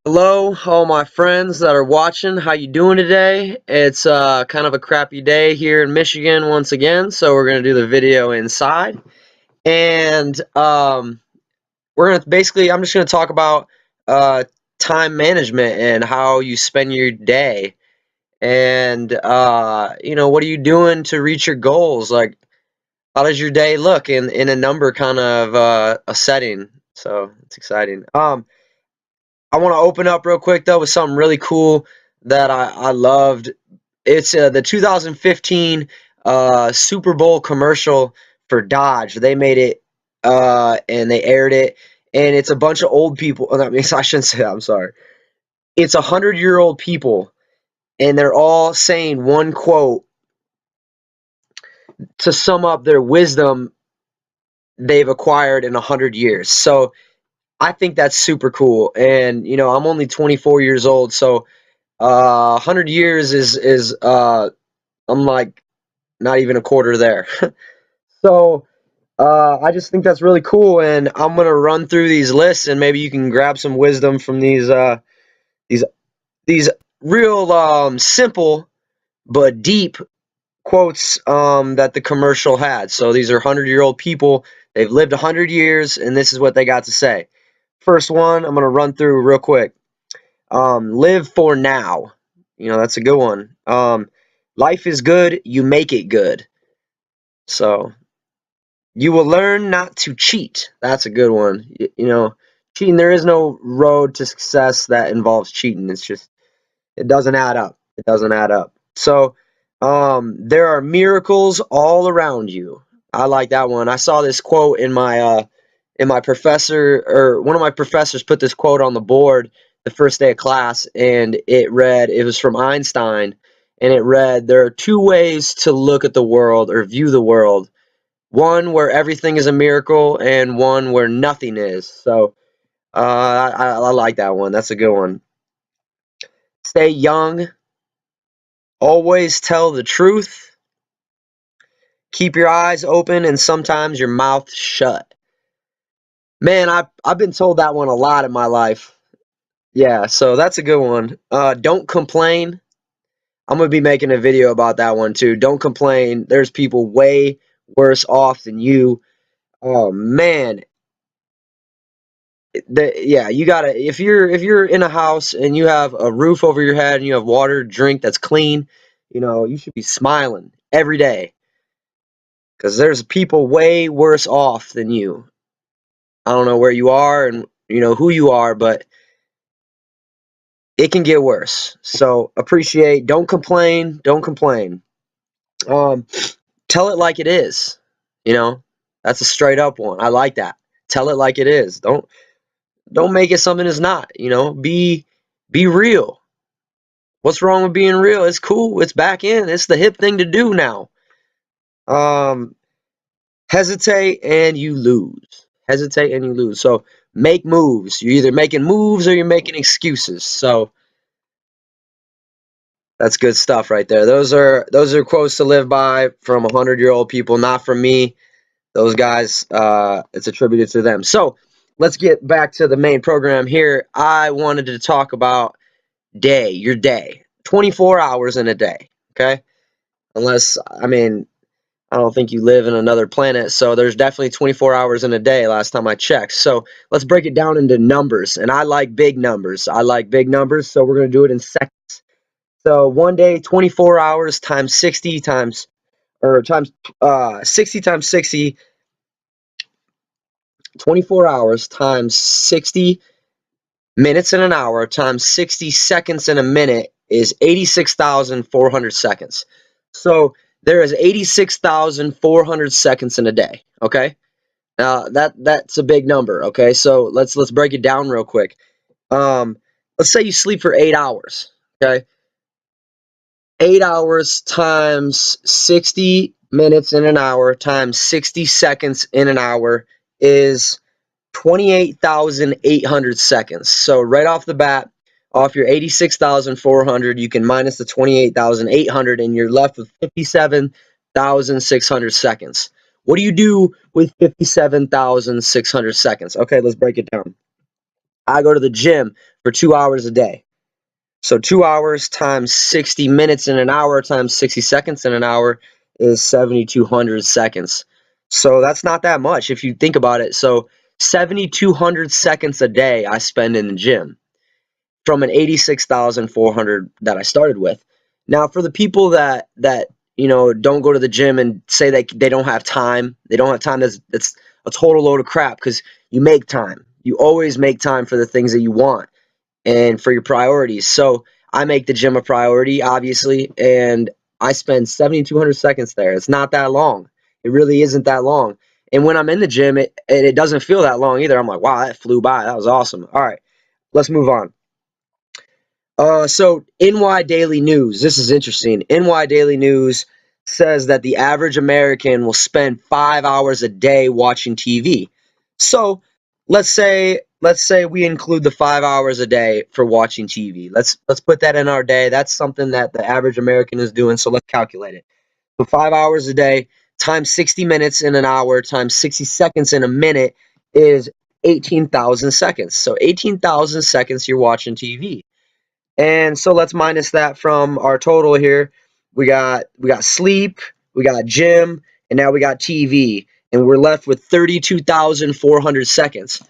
Hello, all my friends that are watching. How you doing today? It's kind of a crappy day here in Michigan once again, so we're gonna do the video inside, and we're gonna basically. I'm just gonna talk about uh, time management and how you spend your day, and what are you doing to reach your goals? Like, how does your day look in a number kind of a setting? So it's exciting. I want to open up real quick though with something really cool that I loved. It's the 2015 Super Bowl commercial for Dodge. They made it and they aired it, and it's a bunch of old people. Oh, that means I shouldn't say that. I'm sorry. It's 100-year-old people, and they're all saying one quote to sum up their wisdom they've acquired in 100 years. So I think that's super cool. And I'm only 24 years old, so 100 years is I'm like not even a quarter there. So I just think that's really cool, and I'm gonna run through these lists, and maybe you can grab some wisdom from these these real simple but deep quotes that the commercial had. So these are 100-year-old people. They've lived 100 years, and this is what they got to say. First one, I'm gonna run through real quick. Live for now. That's a good one. Life is good, you make it good. So, you will learn not to cheat. That's a good one. Cheating, there is no road to success that involves cheating. It's just, it doesn't add up. It doesn't add up. So, there are miracles all around you. I like that one. I saw this quote in my professor, or one of my professors put this quote on the board the first day of class, and it was from Einstein, and it read, there are two ways to look at the world or view the world. One where everything is a miracle, and one where nothing is. So I like that one. That's a good one. Stay young. Always tell the truth. Keep your eyes open and sometimes your mouth shut. Man, I've been told that one a lot in my life. Yeah, so that's a good one. Don't complain. I'm gonna be making a video about that one too. Don't complain. There's people way worse off than you. Oh man, yeah, you gotta, if you're in a house and you have a roof over your head and you have water, drink that's clean, you should be smiling every day because there's people way worse off than you. I don't know where you are and who you are, but it can get worse. So appreciate, don't complain, don't complain. Um, Tell it like it is. You know, that's a straight up one. I like that. Tell it like it is. Don't make it something it's not. Be real. What's wrong with being real? It's cool. It's back in. It's the hip thing to do now. Um, Hesitate and you lose. Hesitate and you lose. So make moves. You're either making moves or you're making excuses. So that's good stuff right there. Those are quotes to live by from 100-year-old people, not from me. Those guys, it's attributed to them. So let's get back to the main program here. I wanted to talk about your day, 24 hours in a day. Okay, unless, I mean, I don't think you live in another planet, so there's definitely 24 hours in a day last time I checked. So let's break it down into numbers, and I like big numbers. I like big numbers, so we're going to do it in seconds. So one day, 24 hours times 60 times, or times 60 times 60, 24 hours times 60 minutes in an hour times 60 seconds in a minute is 86,400 seconds. So there is 86,400 seconds in a day. Okay, that's a big number. Okay, so let's break it down real quick. Um, let's say you sleep for 8 hours. Okay, 8 hours times 60 minutes in an hour times 60 seconds in an hour is 28,800 seconds. So right off the bat, off your 86,400, you can minus the 28,800 and you're left with 57,600 seconds. What do you do with 57,600 seconds? Okay, let's break it down. I go to the gym for 2 hours a day. So 2 hours times 60 minutes in an hour times 60 seconds in an hour is 7,200 seconds. So that's not that much if you think about it. So 7,200 seconds a day I spend in the gym from an 86,400 that I started with. Now, for the people that don't go to the gym and say that they don't have time, That's a total load of crap because you make time. You always make time for the things that you want and for your priorities. So I make the gym a priority, obviously, and I spend 7,200 seconds there. It's not that long. It really isn't that long. And when I'm in the gym, it doesn't feel that long either. I'm like, wow, that flew by. That was awesome. All right, let's move on. So NY Daily News, this is interesting. NY Daily News says that the average American will spend 5 hours a day watching TV. So let's say we include the 5 hours a day for watching TV. Let's put that in our day. That's something that the average American is doing. So let's calculate it. So 5 hours a day times 60 minutes in an hour times 60 seconds in a minute is 18,000 seconds. So 18,000 seconds you're watching TV. And so let's minus that from our total here. We got sleep, we got gym, and now we got TV, and we're left with 32,400 seconds.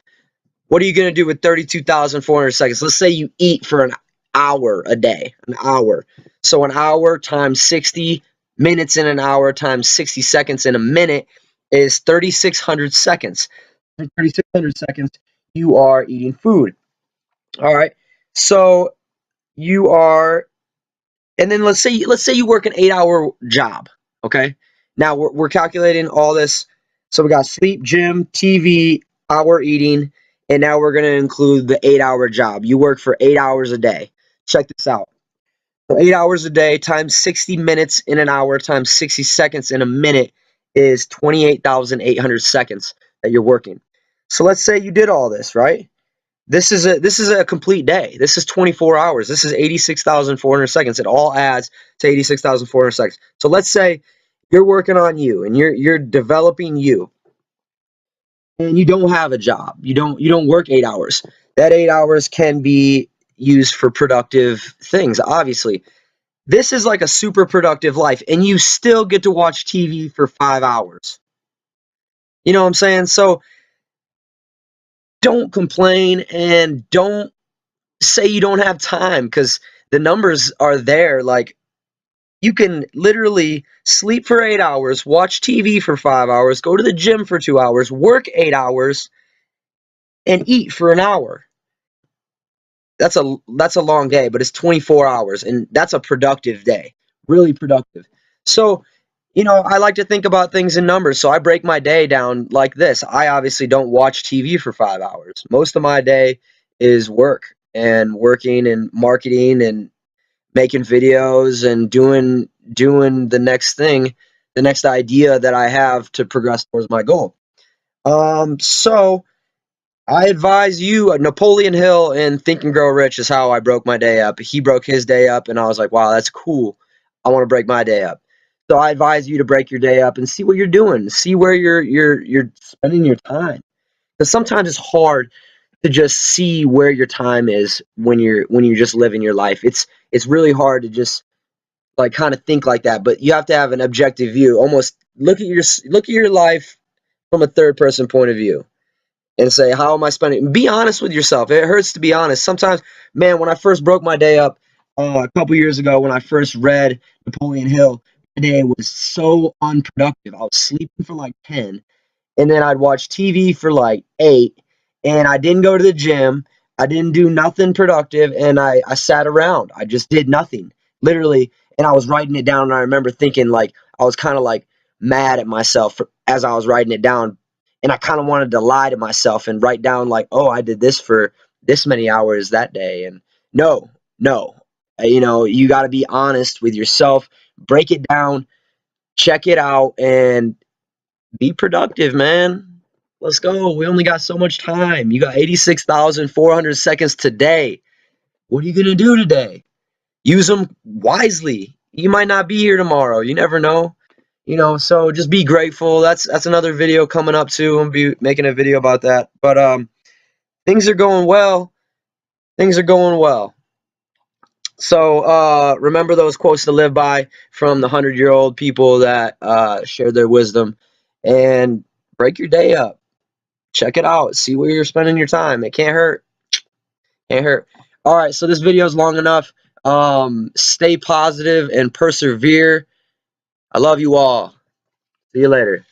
What are you going to do with 32,400 seconds? Let's say you eat for an hour a day, an hour. So an hour times 60 minutes in an hour times 60 seconds in a minute is 3,600 seconds. In 3,600 seconds, you are eating food. All right. So you are, and then let's say you work an 8 hour job. Okay, now we're calculating all this. So we got sleep, gym, TV, hour eating, and now we're going to include the 8 hour job. You work for 8 hours a day. Check this out. So 8 hours a day times 60 minutes in an hour times 60 seconds in a minute is 28,800 seconds that you're working. So let's say you did all this, right? This is a complete day. This is 24 hours. This is 86,400 seconds. It all adds to 86,400 seconds. So let's say you're working on you and you're developing you and you don't have a job. You don't work 8 hours. That 8 hours can be used for productive things, obviously. This is like a super productive life and you still get to watch TV for 5 hours. You know what I'm saying? So don't complain and don't say you don't have time because the numbers are there. Like you can literally sleep for 8 hours, watch TV for 5 hours, go to the gym for 2 hours, work 8 hours, and eat for an hour. That's a long day, but it's 24 hours, and that's a productive day, really productive. So, I like to think about things in numbers. So I break my day down like this. I obviously don't watch TV for 5 hours. Most of my day is work and working and marketing and making videos and doing the next thing, the next idea that I have to progress towards my goal. So I advise you, Napoleon Hill in Think and Grow Rich is how I broke my day up. He broke his day up, and I was like, wow, that's cool. I want to break my day up. So I advise you to break your day up and see what you're doing, see where you're spending your time. Because sometimes it's hard to just see where your time is when you're just living your life. It's really hard to just like kind of think like that, but you have to have an objective view. Almost look at your life from a third person point of view and say, how am I spending? Be honest with yourself. It hurts to be honest. Sometimes, man, when I first broke my day up a couple years ago, when I first read Napoleon Hill, my day was so unproductive. I was sleeping for like 10, and then I'd watch TV for like 8, and I didn't go to the gym. I didn't do nothing productive, and I sat around. I just did nothing, literally. And I was writing it down, and I remember thinking like I was kind of like mad at myself as I was writing it down, and I kind of wanted to lie to myself and write down like, oh, I did this for this many hours that day, and no, no, you got to be honest with yourself, break it down, check it out, and be productive, man. Let's go. We only got so much time. You got 86,400 seconds today. What are you going to do today? Use them wisely. You might not be here tomorrow. You never know. So just be grateful. That's another video coming up too. I'm be making a video about that. But things are going well. Things are going well. So remember those quotes to live by from the 100-year-old people that shared their wisdom, and break your day up. Check it out. See where you're spending your time. It can't hurt. Can't hurt. All right, so this video is long enough. Stay positive and persevere. I love you all. See you later.